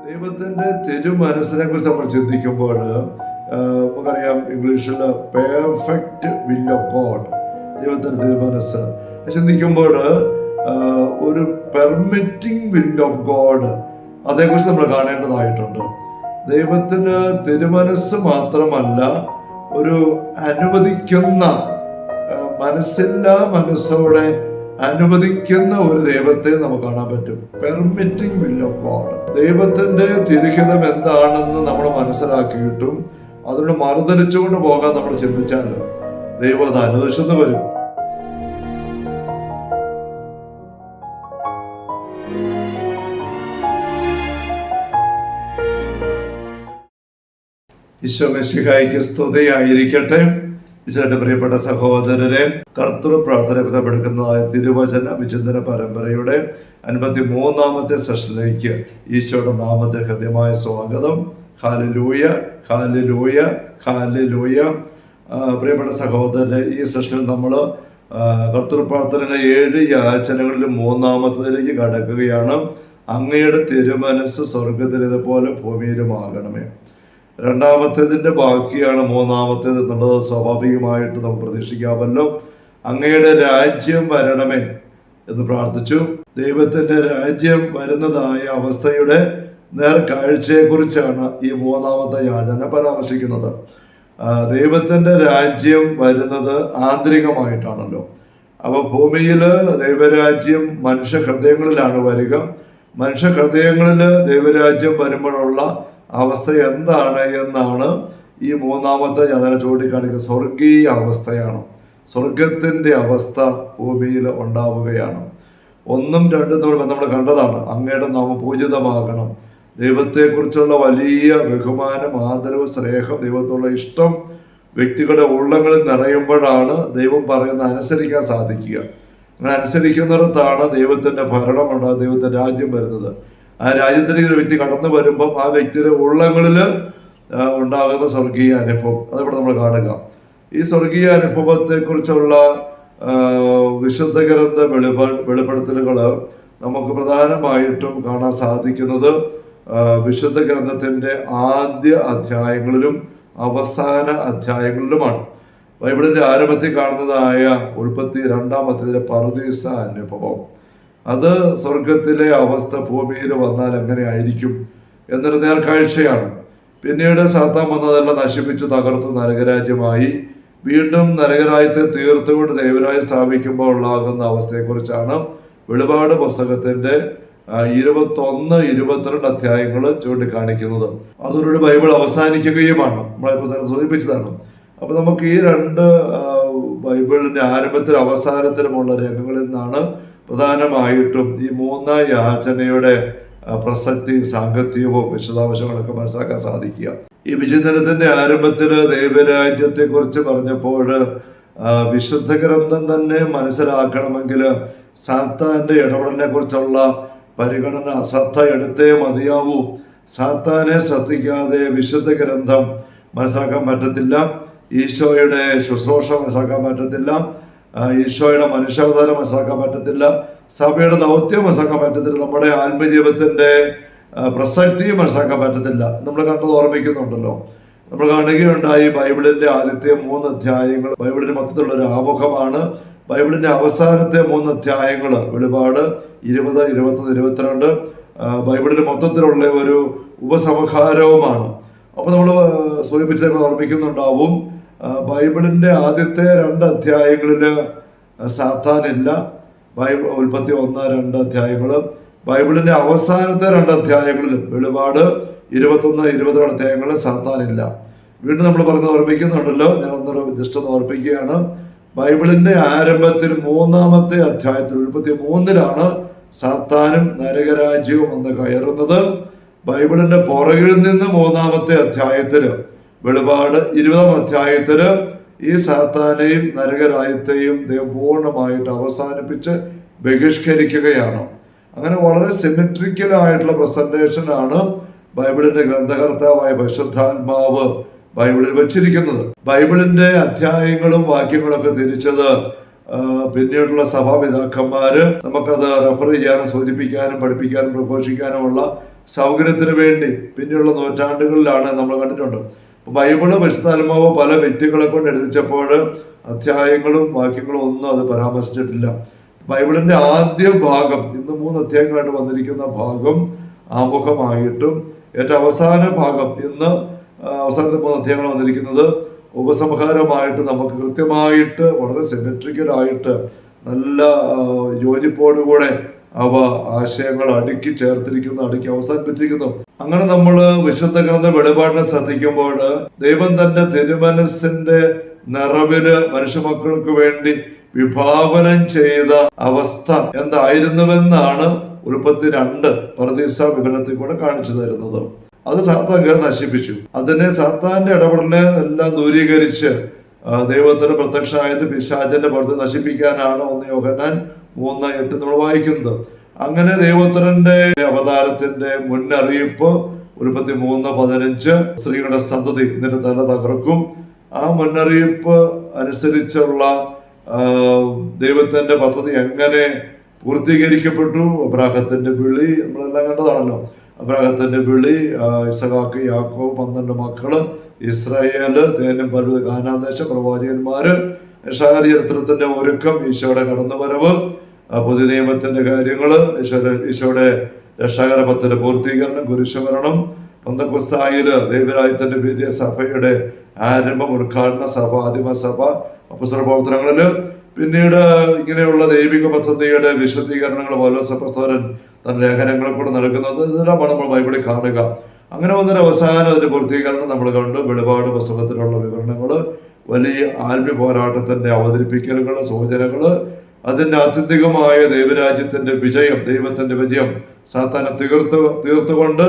ദൈവത്തിന്റെ തിരുമനസ്സിനെ കുറിച്ച് നമ്മൾ ചിന്തിക്കുമ്പോൾ നമുക്കറിയാം ഇംഗ്ലീഷിൽ പെർഫെക്റ്റ് വിൽ ഓഫ് ഗോഡ്, ദൈവത്തിന്റെ തിരുമനസ് ചിന്തിക്കുമ്പോൾ ഒരു പെർമിറ്റിംഗ് വിൽ ഓഫ് ഗോഡ് അതേക്കുറിച്ച് നമ്മൾ കാണേണ്ടതായിട്ടുണ്ട്. ദൈവത്തിന് തിരുമനസ് മാത്രമല്ല, ഒരു അനുവദിക്കുന്ന മനസ്സില്ലാ മനസ്സോടെ അനുവദിക്കുന്ന ഒരു ദൈവത്തെ നമുക്ക് കാണാൻ പറ്റും. Permitting will of God. ദൈവത്തിന്റെ തിരുഹിതം എന്താണെന്ന് നമ്മൾ മനസ്സിലാക്കിയിട്ടും അതിനോട് മറുതലിച്ചുകൊണ്ട് പോകാൻ നമ്മൾ ചിന്തിച്ചാൽ ദൈവം അത് അനുവദിച്ചെന്ന് വരും. ഈശോ മിശിഹായ്ക്ക് സ്തുതിയായിരിക്കട്ടെ. ഈശോയുടെ പ്രിയപ്പെട്ട സഹോദരരെ, കർത്തൃ പ്രാർത്ഥന കൃതപ്പെടുക്കുന്നതായ തിരുവചന വിചിന്തന പരമ്പരയുടെ 53-ാമത്തെ സെഷനിലേക്ക് ഈശോയുടെ നാമത്തിൽ ഹൃദ്യമായ സ്വാഗതം. Hallelujah, hallelujah, hallelujah. പ്രിയപ്പെട്ട സഹോദരരെ, ഈ സെഷനിൽ നമ്മൾ കർത്തൃ പ്രാർത്ഥനയിലെ 7 യാചനകളിലും 3-ാമത്തേതിലേക്ക് കടക്കുകയാണ്. അങ്ങയുടെ തിരുമനസ് സ്വർഗത്തിലേതുപോലെ ഭൂമിയിലുമാകണമേ. 2-ാമത്തേതിന്റെ ബാക്കിയാണ് 3-ാമത്തേത് എന്നുള്ളത് സ്വാഭാവികമായിട്ട് നമുക്ക് പ്രതീക്ഷിക്കാമല്ലോ. അങ്ങയുടെ രാജ്യം വരണമേ എന്ന് പ്രാർത്ഥിച്ചു. ദൈവത്തിന്റെ രാജ്യം വരുന്നതായ അവസ്ഥയുടെ നേർക്കാഴ്ചയെക്കുറിച്ചാണ് ഈ 3-ാമത്തെ യാചന പരാമർശിക്കുന്നത്. ദൈവത്തിന്റെ രാജ്യം വരുന്നത് ആന്തരികമായിട്ടാണല്ലോ. അപ്പൊ ഭൂമിയിൽ ദൈവരാജ്യം മനുഷ്യ ഹൃദയങ്ങളിലാണ് വരിക. മനുഷ്യ ഹൃദയങ്ങളിൽ ദൈവരാജ്യം വരുമ്പോഴുള്ള അവസ്ഥ എന്താണ് എന്നാണ് ഈ 3-ാമത്തെ യാചന ചൂണ്ടിക്കാണിക്കുക. സ്വർഗീയ അവസ്ഥയാണ്. സ്വർഗത്തിന്റെ അവസ്ഥ ഭൂമിയിൽ ഉണ്ടാവുകയാണ്. 1ഉം 2ഉം നമ്മൾ കണ്ടതാണ്. അങ്ങയുടെ നാമം പൂജിതമാകണം. ദൈവത്തെക്കുറിച്ചുള്ള വലിയ ബഹുമാനം, ആദരവ്, സ്നേഹം, ദൈവത്തോടുള്ള ഇഷ്ടം വ്യക്തികളുടെ ഉള്ളങ്ങളിൽ നിറയുമ്പോഴാണ് ദൈവം പറയുന്നത് അനുസരിക്കാൻ സാധിക്കുക. അങ്ങനെ അനുസരിക്കുന്നിടത്താണ് ദൈവത്തിന്റെ ഭരണമുണ്ടാകുന്നത്, ദൈവത്തിന്റെ രാജ്യം വരുന്നത്. ആ രാജ്യത്തിലേക്ക് ഒരു വ്യക്തി കടന്നു വരുമ്പം ആ വ്യക്തിയുടെ ഉള്ളങ്ങളിൽ ഉണ്ടാകുന്ന സ്വർഗീയ അനുഭവം അതിവിടെ നമ്മൾ കാണുക. ഈ സ്വർഗീയ അനുഭവത്തെക്കുറിച്ചുള്ള വിശുദ്ധ ഗ്രന്ഥ വെളിപ്പെടുത്തലുകൾ നമുക്ക് പ്രധാനമായിട്ടും കാണാൻ സാധിക്കുന്നത് വിശുദ്ധ ഗ്രന്ഥത്തിന്റെ ആദ്യ അധ്യായങ്ങളിലും അവസാന അധ്യായങ്ങളിലുമാണ്. ബൈബിളിന്റെ ആരംഭത്തിൽ കാണുന്നതായ ഉൽപ്പത്തി 2-ാമത്തെ പറുദീസ അനുഭവം, അത് സ്വർഗത്തിലെ അവസ്ഥ ഭൂമിയിൽ വന്നാൽ എങ്ങനെ ആയിരിക്കും എന്നൊരു നേർക്കാഴ്ചയാണ്. പിന്നീട് സാത്താൻ വന്നതെല്ലാം നശിപ്പിച്ചു തകർത്തു നരകരാജ്യമായി. വീണ്ടും നരകരാജ്യത്തെ തീർത്തുകൊണ്ട് ദൈവരാജ്യം സ്ഥാപിക്കുമ്പോൾ ഉണ്ടാകുന്ന അവസ്ഥയെക്കുറിച്ചാണ് വെളിപാട് പുസ്തകത്തിന്റെ 21-22 അധ്യായങ്ങൾ ചൂണ്ടിക്കാണിക്കുന്നത്. അതോടുകൂടി ബൈബിൾ അവസാനിക്കുകയുമാണ്. നമ്മളെ സൂചിപ്പിച്ചതാണ്. അപ്പൊ നമുക്ക് ഈ 2 ബൈബിളിന്റെ ആരംഭത്തിലും അവസാനത്തിലുമുള്ള രംഗങ്ങളിൽ നിന്നാണ് പ്രധാനമായിട്ടും ഈ 3-ാം യാചനയുടെ പ്രസക്തി, സാങ്കത്യവും വിശദാംശങ്ങളൊക്കെ മനസ്സിലാക്കാൻ സാധിക്കുക. ഈ വിചിന്തനത്തിന്റെ ആരംഭത്തിൽ ദൈവരാജ്യത്തെ കുറിച്ച് പറഞ്ഞപ്പോൾ വിശുദ്ധ ഗ്രന്ഥം തന്നെ മനസ്സിലാക്കണമെങ്കിൽ സാത്താന്റെ ഇടപെടലിനെ കുറിച്ചുള്ള പരിഗണന, ശ്രദ്ധ എടുത്തേ മതിയാവൂ. സാത്താനെ ശ്രദ്ധിക്കാതെ വിശുദ്ധ ഗ്രന്ഥം മനസ്സിലാക്കാൻ പറ്റത്തില്ല. ഈശോയുടെ ശുശ്രൂഷ മനസ്സിലാക്കാൻ പറ്റത്തില്ല. ഈശോയുടെ മനുഷ്യാവതാരം മനസ്സിലാക്കാൻ പറ്റത്തില്ല. സഭയുടെ ദൗത്യം മനസ്സിലാക്കാൻ പറ്റത്തില്ല. നമ്മുടെ ആത്മജീവിതത്തിന്റെ പ്രസക്തിയും മനസ്സിലാക്കാൻ പറ്റത്തില്ല. നമ്മൾ കണ്ടത് ഓർമ്മിക്കുന്നുണ്ടല്ലോ. നമ്മൾ കാണുകയുണ്ടായി ബൈബിളിന്റെ ആദ്യത്തെ 3 അധ്യായങ്ങൾ ബൈബിളിന് മൊത്തത്തിലുള്ള ഒരു ആമുഖമാണ്. ബൈബിളിന്റെ അവസാനത്തെ 3 അധ്യായങ്ങൾ വെളിപാട് 20, 21, 22 ബൈബിളിന് മൊത്തത്തിലുള്ള ഒരു ഉപസംഹാരവുമാണ്. അപ്പൊ നമ്മൾ സൂചിപ്പിച്ച് നമ്മൾ ഓർമ്മിക്കുന്നുണ്ടാവും, ബൈബിളിന്റെ ആദ്യത്തെ 2 അധ്യായങ്ങളിൽ സാത്താനില്ല. ഉൽപ്പത്തി 1, 2 അധ്യായങ്ങൾ. ബൈബിളിന്റെ അവസാനത്തെ 2 അധ്യായങ്ങളിലും വെളിപാട് 21, 22 അധ്യായങ്ങളിൽ സാത്താനില്ല. വീണ്ടും നമ്മൾ പറഞ്ഞ് ഓർമ്മിക്കുന്നുണ്ടല്ലോ. ഞാൻ ജസ്റ്റ് ഒന്ന് ഓർപ്പിക്കുകയാണ്. ബൈബിളിന്റെ ആരംഭത്തിൽ 3-ാമത്തെ അധ്യായത്തിൽ ഉൽപ്പത്തി 3-ലാണ് സാത്താനും നരകരാജ്യവും വന്ന് കയറുന്നത്. ബൈബിളിന്റെ പുറകിൽ നിന്ന് 3-ാമത്തെ അധ്യായത്തില് വെളിപാട് 20-ാം അധ്യായത്തില് ഈ സാത്താനെയും നരകരാജ്യത്തെയും ദൈവം പൂർണ്ണമായിട്ട് അവസാനിപ്പിച്ച് ബഹിഷ്കരിക്കുകയാണ്. അങ്ങനെ വളരെ സിമെട്രിക്കൽ ആയിട്ടുള്ള പ്രസന്റേഷനാണ് ബൈബിളിന്റെ ഗ്രന്ഥകർത്താവായ പരിശുദ്ധാത്മാവ് ബൈബിളിൽ വെച്ചിരിക്കുന്നത്. ബൈബിളിന്റെ അധ്യായങ്ങളും വാക്യങ്ങളൊക്കെ തിരിച്ചത് പിന്നീടുള്ള സഭാപിതാക്കന്മാര് നമുക്കത് റെഫർ ചെയ്യാനും സൂചിപ്പിക്കാനും പഠിപ്പിക്കാനും പ്രഘോഷിക്കാനുമുള്ള സൗകര്യത്തിന് വേണ്ടി പിന്നെയുള്ള നൂറ്റാണ്ടുകളിലാണ് നമ്മൾ കണ്ടിട്ടുണ്ട്. ബൈബിള് പരിശുദ്ധാത്മാവ് പല വ്യക്തികളെ കൊണ്ട് എഴുതിച്ചപ്പോൾ അധ്യായങ്ങളും വാക്യങ്ങളും ഒന്നും അത് പരാമർശിച്ചിട്ടില്ല. ബൈബിളിന്റെ ആദ്യ ഭാഗം, ഇന്ന് 3 അധ്യായങ്ങളായിട്ട് വന്നിരിക്കുന്ന ഭാഗം ആമുഖമായിട്ടും ഏറ്റവും അവസാന ഭാഗം, ഇന്ന് അവസാനത്തെ 3 അധ്യായങ്ങൾ വന്നിരിക്കുന്നത് ഉപസംഹാരമായിട്ട് നമുക്ക് കൃത്യമായിട്ട് വളരെ സിമെട്രിക്കലായിട്ട് നല്ല യോജിപ്പോടുകൂടെ അവ ആശയങ്ങൾ അടുക്കി ചേർത്തിരിക്കുന്നു, അടുക്കി അവസാനിപ്പിച്ചിരിക്കുന്നു. അങ്ങനെ നമ്മൾ വിശുദ്ധ ഗ്രന്ഥ വെളിപാടിനെ ശ്രദ്ധിക്കുമ്പോൾ ദൈവം തന്റെ തിരുമനസ്സിന്റെ നിറവില് മനുഷ്യമക്കൾക്ക് വേണ്ടി വിഭാവനം ചെയ്ത അവസ്ഥ എന്തായിരുന്നുവെന്നാണ് ഉൽപ്പത്തി 2 പർദീസ വിവരണത്തിൽ കൂടെ കാണിച്ചു തരുന്നത്. അത് സാത്താൻ കയറി നശിപ്പിച്ചു. അതിനെ സാത്താന്റെ ഇടപെടലിനെ എല്ലാം ദൂരീകരിച്ച് ദൈവത്തിന് പ്രത്യക്ഷമായത് പിശാചന്റെ പ്രവൃത്തി നശിപ്പിക്കാനാണ് 1 യോഹന്നാൻ 3:8 നമ്മൾ വായിക്കുന്നത്. അങ്ങനെ ദൈവപുത്രന്റെ അവതാരത്തിന്റെ മുന്നറിയിപ്പ് ഉൽപ്പത്തി 3:15 സ്ത്രീകളുടെ സന്തതി നിന്റെ തല തകർക്കും. ആ മുന്നറിയിപ്പ് അനുസരിച്ചുള്ള ദൈവത്തിന്റെ പദ്ധതി എങ്ങനെ പൂർത്തീകരിക്കപ്പെട്ടു. അബ്രാഹത്തിന്റെ വിളി നമ്മളെല്ലാം കണ്ടതാണല്ലോ. അബ്രാഹത്തിന്റെ വിളി, ഇസഹാക്ക്, യാക്കോബ്, 12 മക്കള്, ഇസ്രായേല്, തേനും പരുത്, കാനാദേശം, പ്രവാചകന്മാര്, ചരിത്രത്തിന്റെ ഒരുക്കം, ഈശോയുടെ കടന്നുവരവ്, പുതിയ നിയമത്തിന്റെ കാര്യങ്ങള്, ഈശോയുടെ രക്ഷാകരപത്തിന്റെ പൂർത്തീകരണം, കുരിശുമരണം, പെന്തക്കോസ്തായില് ദൈവരാജ്യത്തിന്റെ വിദ്യ സഭയുടെ ആരംഭം, ഉദ്ഘാടന സഭ, ആദിമസഭ, അപ്പോസ്തല പ്രവർത്തനങ്ങളില്, പിന്നീട് ഇങ്ങനെയുള്ള ദൈവിക പദ്ധതിയുടെ വിശദീകരണങ്ങൾ പൗലോസപ്പോസ്തലൻ തന്റെ ലേഖനങ്ങളെ കൂടെ നടക്കുന്നത്. ഇതെല്ലാമാണ് നമ്മൾ ബൈബിളിൽ കാണുക. അങ്ങനെ വന്നൊരു അവസാനം അതിന്റെ പൂർത്തീകരണം നമ്മൾ കണ്ടു. വെളിപാട് പുസ്തകത്തിലുള്ള വിവരണങ്ങള്, വലിയ ആത്മീയ പോരാട്ടത്തിന്റെ അവതരിപ്പിക്കലുകള്, സൂചനകള്, അതിന്റെ ആത്യന്തികമായ ദൈവരാജ്യത്തിന്റെ വിജയം, ദൈവത്തിന്റെ വിജയം സാത്താനെ തീർത്തുകൊണ്ട്,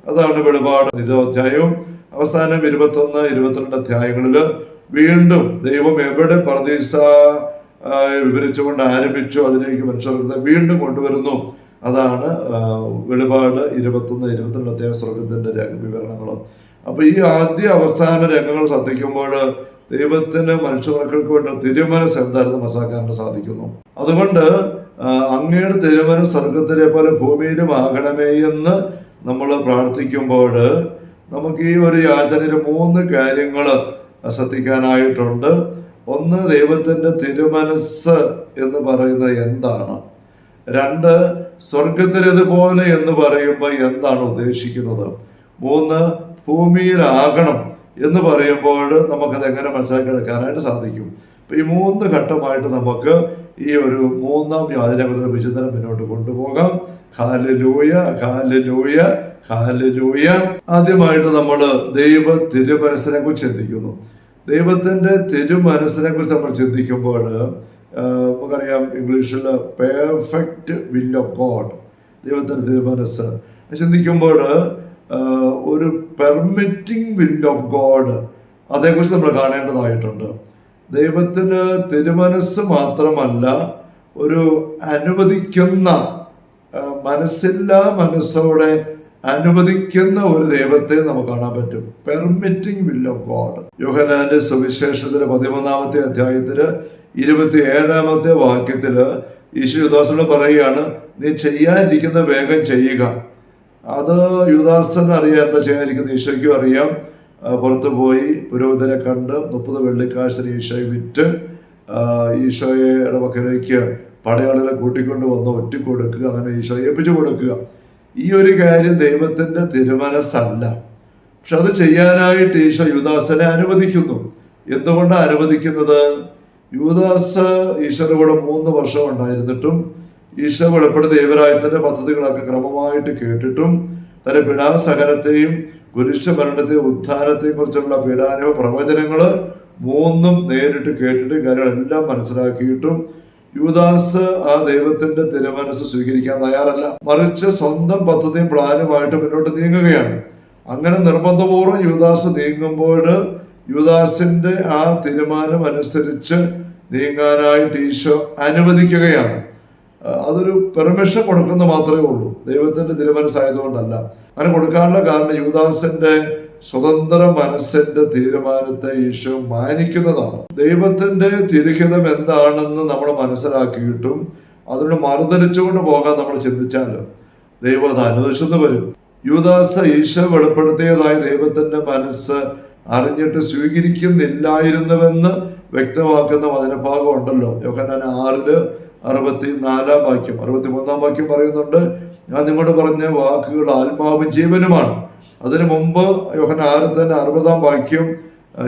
അതാണ് വെളിപാട് 20 അധ്യായവും. അവസാനം 21, 22 അധ്യായങ്ങളില് വീണ്ടും ദൈവം എവിടെ പർദീസ വിവരിച്ചുകൊണ്ട് ആരംഭിച്ചു അതിലേക്ക് മനുഷ്യർക്ക് വീണ്ടും കൊണ്ടുവരുന്നു. അതാണ് വെളിപാട് 21, 22 അധ്യായം സ്വർഗത്തിന്റെ വിവരണങ്ങൾ. അപ്പൊ ഈ ആദ്യ അവസാന രംഗങ്ങൾ ശ്രദ്ധിക്കുമ്പോൾ ദൈവത്തിന് മനുഷ്യമക്കൾക്ക് വേണ്ട തിരുമനസ് എന്താണെന്ന് മനസ്സിലാക്കാൻ സാധിക്കുന്നു. അതുകൊണ്ട് അങ്ങയുടെ തിരുമനസ് സ്വർഗത്തിലെ പോലെ ഭൂമിയിലും ആകണമേ എന്ന് നമ്മൾ പ്രാർത്ഥിക്കുമ്പോൾ നമുക്ക് ഈ ഒരു യാചനയിൽ 3 കാര്യങ്ങൾ ശ്രദ്ധിക്കാനായിട്ടുണ്ട്. ഒന്ന്, ദൈവത്തിന്റെ തിരുമനസ് എന്ന് പറയുന്നത് എന്താണ്? 2, സ്വർഗത്തിലേതുപോലെ എന്ന് പറയുമ്പോൾ എന്താണ് ഉദ്ദേശിക്കുന്നത്? 3, ഭൂമിയിലാകണം എന്ന് പറയുമ്പോൾ നമുക്കത് എങ്ങനെ മനസ്സിലാക്കിയെടുക്കാനായിട്ട് സാധിക്കും? അപ്പൊ ഈ 3 ഘട്ടമായിട്ട് നമുക്ക് ഈ ഒരു 3-ാം യാചനയുടെ വിചിന്തനം മുന്നോട്ട് കൊണ്ടുപോകാം. Hallelujah, hallelujah, hallelujah. ആദ്യമായിട്ട് നമ്മൾ ദൈവ തിരുമനസ്സിനെ കുറിച്ച് ചിന്തിക്കുന്നു. ദൈവത്തിന്റെ തിരുമനസ്സിനെ കുറിച്ച് നമ്മൾ ചിന്തിക്കുമ്പോൾ നമുക്കറിയാം ഇംഗ്ലീഷിൽ പെർഫെക്റ്റ് വിൽ ഓഫ് ഗോഡ്, ദൈവത്തിന്റെ തിരുമനസ് ചിന്തിക്കുമ്പോൾ ഒരു പെർമിറ്റിംഗ് വിൽ ഓഫ് ഗോഡ്, അതേക്കുറിച്ച് നമ്മൾ കാണേണ്ടതായിട്ടുണ്ട്. ദൈവത്തിന് തിരുമനസ് മാത്രമല്ല, ഒരു അനുവദിക്കുന്ന, മനസ്സില്ലാ മനസ്സോടെ അനുവദിക്കുന്ന ഒരു ദൈവത്തെ നമുക്ക് കാണാൻ പറ്റും. Permitting will of God. യോഹന്നാന്റെ സുവിശേഷത്തിലെ 13-ാമത്തെ അധ്യായത്തില് 27-ാമത്തെ വാക്യത്തില് ഈശോ യൂദാസിനോട് പറയുകയാണ്, നീ ചെയ്യാനിരിക്കുന്ന വേഗം ചെയ്യുക. അത് യൂദാസിന് അറിയാം എന്താ ചെയ്യാനിരിക്കുന്നത്, ഈശോയ്ക്കും അറിയാം. പുറത്തു പോയി പുരോഹിതരെ കണ്ട് 30 വെള്ളിക്കാശിന് ഈശോയെ വിറ്റ് ഈശോയുടെ പക്കലേക്ക് പടയാളികളെ കൂട്ടിക്കൊണ്ട് വന്ന് ഒറ്റിക്കൊടുക്കുക, അങ്ങനെ ഈശോയെ ഏൽപ്പിച്ചു കൊടുക്കുക. ഈ ഒരു കാര്യം ദൈവത്തിന്റെ തിരുമനസ്സല്ല. പക്ഷെ അത് ചെയ്യാനായിട്ട് ഈശോ യൂദാസിനെ അനുവദിക്കുന്നു. എന്തുകൊണ്ടാണ് അനുവദിക്കുന്നത്? യൂദാസ് ഈശോയുടെ കൂടെ 3 വർഷം ഉണ്ടായിരുന്നിട്ടും ഈശോ വെളിപ്പെടുന്ന ദൈവരാജ്യത്തിന്റെ പദ്ധതികളൊക്കെ ക്രമമായിട്ട് കേട്ടിട്ടും തന്റെ പീഡാസഹനത്തെയും കുരിശുമരണത്തെയും ഉത്ഥാനത്തെയും കുറിച്ചുള്ള പീഡാനുഭവ പ്രവചനങ്ങള് 3 നേരിട്ട് കേട്ടിട്ട് കാര്യങ്ങളെല്ലാം മനസ്സിലാക്കിയിട്ടും യൂദാസ് ആ ദൈവത്തിന്റെ തിരുമനസ് സ്വീകരിക്കാൻ തയ്യാറല്ല. മറിച്ച് സ്വന്തം പദ്ധതിയും പ്ലാനുമായിട്ട് മുന്നോട്ട് നീങ്ങുകയാണ്. അങ്ങനെ നിർബന്ധപൂർവ്വം യൂദാസ് നീങ്ങുമ്പോൾ യൂദാസിന്റെ ആ തീരുമാനം അനുസരിച്ച് നീങ്ങാനായിട്ട് ഈശോ അനുവദിക്കുകയാണ്. അതൊരു പെർമിഷൻ കൊടുക്കുന്ന മാത്രമേ ഉള്ളൂ, ദൈവത്തിന്റെ തിരുമനസ്സായതുകൊണ്ടല്ല. അങ്ങനെ കൊടുക്കാനുള്ള കാരണം യൂദാസിന്റെ സ്വതന്ത്ര മനസ്സിന്റെ തീരുമാനത്തെ ഈശോ മാനിക്കുന്നതാണ്. ദൈവത്തിന്റെ തിരുഹിതം എന്താണെന്ന് നമ്മൾ മനസ്സിലാക്കിയിട്ടും അതിനോട് മറുതലിച്ചുകൊണ്ട് പോകാൻ നമ്മൾ ചിന്തിച്ചാൽ ദൈവം അത് അനുവദിച്ചെന്ന് വരും. യൂദാസ് ഈശോ വെളിപ്പെടുത്തിയതായ ദൈവത്തിന്റെ മനസ്സ് അറിഞ്ഞിട്ട് സ്വീകരിക്കുന്നില്ലായിരുന്നുവെന്ന് വ്യക്തമാക്കുന്ന വചനഭാഗം ഉണ്ടല്ലോ. യോഹന്നാൻ 6:64 63 പറയുന്നുണ്ട്, ഞാൻ നിങ്ങളോട് പറഞ്ഞ വാക്കുകൾ ആത്മാവും ജീവനുമാണ്. അതിനു മുമ്പ് യോഹന്നാൻ 6 തന്നെ 60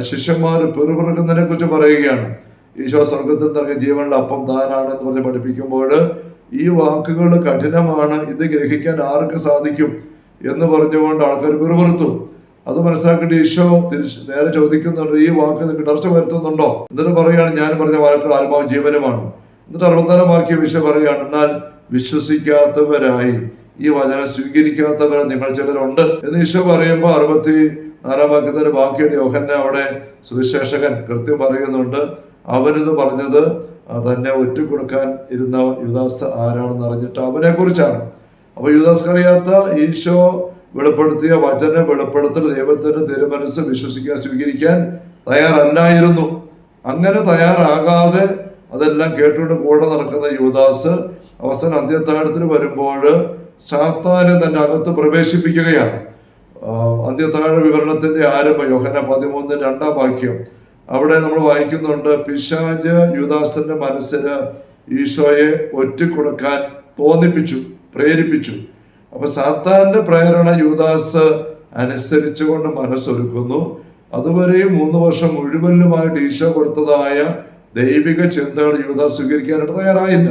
ശിഷ്യന്മാർ പെറുപിറുക്കുന്നതിനെ കുറിച്ച് പറയുകയാണ്. ഈശോ സ്വർഗത്തിൽ നൽകിയ ജീവനുള്ള അപ്പം താനാണെന്ന് പറഞ്ഞ് പഠിപ്പിക്കുമ്പോൾ ഈ വാക്കുകൾ കഠിനമാണ്, ഇത് ഗ്രഹിക്കാൻ ആർക്ക് സാധിക്കും എന്ന് പറഞ്ഞുകൊണ്ട് ആൾക്കാർ പെറുപിറുത്തു. അത് മനസ്സിലാക്കിയിട്ട് ഈശോ നേരെ ചോദിക്കുന്നുണ്ട്, ഈ വാക്ക് നിങ്ങൾക്ക് ഇടർച്ച വരുത്തുന്നുണ്ടോ? എന്നിട്ട് പറയുകയാണ്, ഞാൻ പറഞ്ഞ വാക്കുകൾ ആത്മാവും ജീവനുമാണ്. എന്നിട്ട് 64 ഈശോ പറയുകയാണ്, എന്നാൽ വിശ്വസിക്കാത്തവരായി ഈ വചനം സ്വീകരിക്കാത്തവരെ നിങ്ങൾ ചിലരുണ്ട് എന്ന് ഈശോ പറയുമ്പോൾ 64 ബാക്കിയുടെ യോഹന്നാൻ അവിടെ സുവിശേഷകൻ കൃത്യം പറയുന്നുണ്ട്, അവനിത് പറഞ്ഞത് തന്നെ ഒറ്റുകൊടുക്കാൻ ഇരുന്ന യൂദാസ് ആരാണെന്ന് അറിഞ്ഞിട്ട് അവനെ കുറിച്ചാണ്. അപ്പൊ യൂദാസ് അറിയാത്ത ഈശോ വെളിപ്പെടുത്തിയ വചന വെളിപ്പെടുത്തൽ ദൈവത്തിന്റെ തിരുമനസ് വിശ്വസിക്കാൻ സ്വീകരിക്കാൻ തയ്യാറല്ലായിരുന്നു. അങ്ങനെ തയ്യാറാകാതെ അതെല്ലാം കേട്ടുകൊണ്ട് കൂടെ നടക്കുന്ന യൂദാസ് അവസാനം അന്ത്യത്താഴത്തിന് വരുമ്പോൾ സാത്താനെ തന്റെ അകത്ത് പ്രവേശിപ്പിക്കുകയാണ്. അന്ത്യത്താഴ വിവരണത്തിന്റെ ആരംഭം യോഹന്നാൻ 13:2 അവിടെ നമ്മൾ വായിക്കുന്നുണ്ട്, പിശാച് യൂദാസിന്റെ മനസ്സിന് ഈശോയെ ഒറ്റിക്കൊടുക്കാൻ തോന്നിപ്പിച്ചു, പ്രേരിപ്പിച്ചു. അപ്പൊ സാത്താന്റെ പ്രേരണ യൂദാസ് അനുസരിച്ചുകൊണ്ട് മനസ്സൊരുക്കുന്നു. അതുവരെയും 3 വർഷം മുഴുവനുമായിട്ട് ഈശോ കൊടുത്തതായ ദൈവിക ചിന്തകൾ യൂദാസ് സ്വീകരിക്കാനായിട്ട് തയ്യാറായില്ല.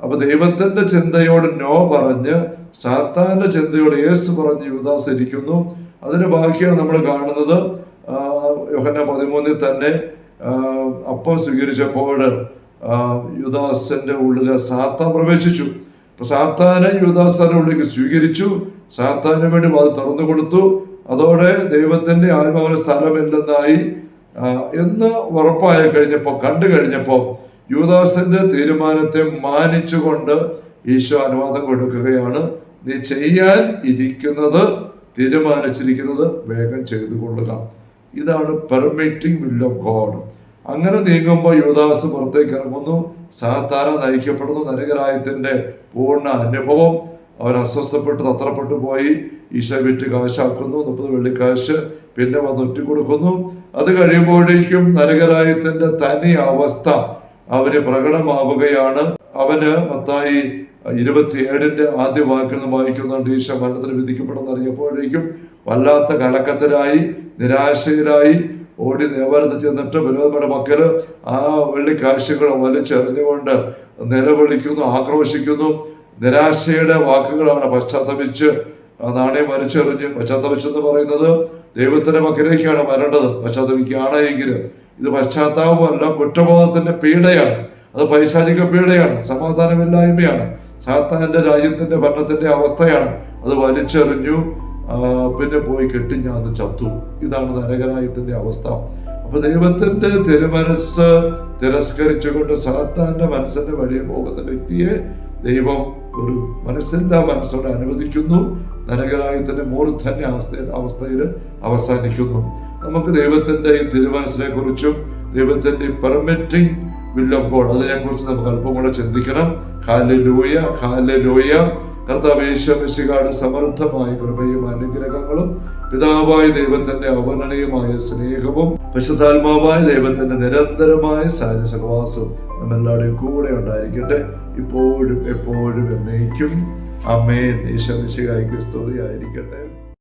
അപ്പൊ ദൈവത്തിന്റെ ചിന്തയോട് നോ പറഞ്ഞ് സാത്താന്റെ ചിന്തയോട് യേസ് പറഞ്ഞ് യൂദാസ് ഇരിക്കുന്നു. അതിന് ബാക്കിയാണ് നമ്മൾ കാണുന്നത്. യോഹന്നാൻ 13 തന്നെ അപ്പം സ്വീകരിച്ചപ്പോൾ യൂദാസിന്റെ ഉള്ളിൽ സാത്താൻ പ്രവേശിച്ചു. അപ്പൊ സാത്താനെ യൂദാസിന്റെ ഉള്ളിലേക്ക് സ്വീകരിച്ചു, സാത്താന് വേണ്ടി അത് തുറന്നു കൊടുത്തു. അതോടെ ദൈവത്തിന്റെ ആത്മാവിന് സ്ഥലമില്ലെന്നായി എന്ന് ഉറപ്പായി കണ്ടു കഴിഞ്ഞപ്പോൾ യൂദാസിന്റെ തീരുമാനത്തെ മാനിച്ചുകൊണ്ട് ഈശോ അനുവാദം കൊടുക്കുകയാണ്, നീ ചെയ്യാൻ ഇരിക്കുന്നത്, തീരുമാനിച്ചിരിക്കുന്നത് വേഗം ചെയ്തു കൊള്ളുക. ഇതാണ് പെർമിറ്റിംഗ് വിൽ ഓഫ് ഗോഡ്. അങ്ങനെ നീങ്ങുമ്പോൾ യൂദാസ് പുറത്തേക്ക് ഇറങ്ങുന്നു, സാത്താനെ നയിക്കപ്പെടുന്നു. നരകരായത്തിന്റെ പൂർണ്ണ അനുഭവം. അവൻ അസ്വസ്ഥപ്പെട്ട് തത്രപ്പെട്ടു പോയി. ഈശോ വിറ്റ് കാശാക്കുന്നു, 30 വെള്ളിക്കാശ്. പിന്നെ വന്ന് ഒറ്റിക്കൊടുക്കുന്നു. അത് കഴിയുമ്പോഴേക്കും നരകരായത്തിന്റെ തനി അവസ്ഥ അവന് പ്രകടമാവുകയാണ്. അവന് മത്തായി 27 ആദ്യ വാക്കിൽ നിന്ന് വായിക്കുന്നുണ്ട്, ഈശോ മരണത്തിന് വിധിക്കപ്പെടുന്ന അറിയപ്പോഴേക്കും വല്ലാത്ത കലക്കത്തിലായി, നിരാശയിലായി ഓടി ദേവാലയത്തിൽ ചെന്നിട്ട് വിരോധയുടെ മക്കള് ആ വെള്ളിക്കാശുകൾ വലിച്ചെറിഞ്ഞുകൊണ്ട് നിലവിളിക്കുന്നു, ആക്രോശിക്കുന്നു. നിരാശയുടെ വാക്കുകളാണ്. പശ്ചാത്തപിച്ച് നാണയം വലിച്ചെറിഞ്ഞ്. പശ്ചാത്തപിച്ചെന്ന് പറയുന്നത് ദൈവത്തിന്റെ മക്കളിലേക്കാണ് വരേണ്ടത്. പശ്ചാത്തപിക്കുകയാണ് എങ്കിൽ ഇത് പശ്ചാത്താപമല്ല, കുറ്റബോധത്തിന്റെ പീഡയാണ്. അത് പൈശാചിക പീഡയാണ്, സമാധാനമില്ലായ്മയാണ്, സാത്താന്റെ രാജ്യത്തിന്റെ ഭരണത്തിന്റെ അവസ്ഥയാണ്. അത് വലിച്ചെറിഞ്ഞു, പിന്നെ പോയി കെട്ടിഞ്ഞാന്ന് ചത്തു. ഇതാണ് നരകരായത്തിന്റെ അവസ്ഥ. അപ്പൊ ദൈവത്തിന്റെ തിരുമനസ് തിരസ്കരിച്ചുകൊണ്ട് സാത്താന്റെ മനസ്സിന്റെ വഴിയെ പോകുന്ന വ്യക്തിയെ ദൈവം ഒരു മനസ്സിന്റെ മനസ്സോടെ അനുവദിക്കുന്നു. നരകരായത്തിന്റെ മൂർധന്യ അവസ്ഥയിൽ അവസാനിക്കുന്നു. നമുക്ക് ദൈവത്തിന്റെ ഈ തിരുമനസ്സിനെ കുറിച്ചും ദൈവത്തിന്റെ പെർമിറ്റിംഗ് വിൽ ഓഫ് ഗോഡ് അതിനെക്കുറിച്ച് നമുക്ക് അല്പം കൂടെ ചിന്തിക്കണം. Hallelujah, hallelujah. കർത്താവ് യേശു മിശിഹായുടെ സമൃദ്ധമായ കൃപയും അനുഗ്രഹങ്ങളും പിതാവായ ദൈവത്തിന്റെ അവർണ്ണനീയമായ സ്നേഹവും പരിശുദ്ധാത്മാവായ ദൈവത്തിന്റെ നിരന്തരമായ സഹവാസവും നമ്മെല്ലാവരുടെയും കൂടെ ഉണ്ടായിരിക്കട്ടെ, ഇപ്പോഴും എപ്പോഴും എന്നേക്കും. ആമേൻ. യേശു മിശിഹായ്ക്ക് സ്തുതിയായിരിക്കട്ടെ.